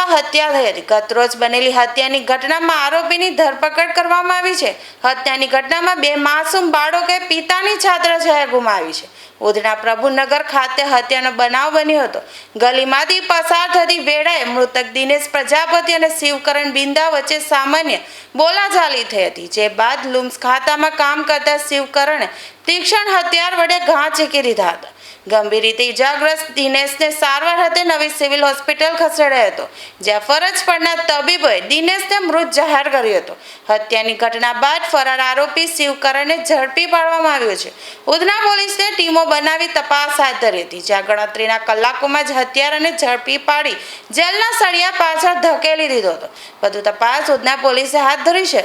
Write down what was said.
ઉધનામાં હત્યા થઈ હતી। ગતરોજ બનેલી હત્યાની ઘટનામાં આરોપીની ધરપકડ કરવામાં આવી છે। હત્યાની ઘટનામાં 2 માસૂમ બાળકોએ પિતાની છાત્રછાયા ગુમાવી છે। ઉધના પ્રભુનગર ખાતે હત્યાનો બનાવ બન્યો હતો। ગલીમાંથી પસાર થતી વેળાએ મૃતક દિનેશ પ્રજાપતિ અને શિવકરણ બિંદા વચ્ચે સામાન્ય બોલાચાલી થઈ હતી, જે બાદ લુમ્સ ખાતામાં કામ કરતા શિવકરણે તીક્ષ્ણ હથિયાર વડે ઘા ઝીકી દીધા હતા। ગંભીર રીતે ઇજાગ્રસ્ત દિનેશને સારવાર અર્થે નવી સિવિલ હોસ્પિટલ ખસેડાયો હતો, જ્યાં ફરજ પરના તબીબોએ દિનેશને મૃત જાહેર કર્યો હતો। હત્યાની ઘટના બાદ ફરાર આરોપી શિવકરણને ઝડપી પાડવામાં આવ્યો છે। ઉધના પોલીસને ટીમો બનાવી તપાસ હાથ ધરી હતી, જ્યાં ગણતરીના કલાકોમાં જ હત્યારાને ઝડપી પાડી જેલના સળિયા પાછળ ધકેલી દીધો હતો। વધુ તપાસ ઉધના પોલીસે હાથ ધરી છે।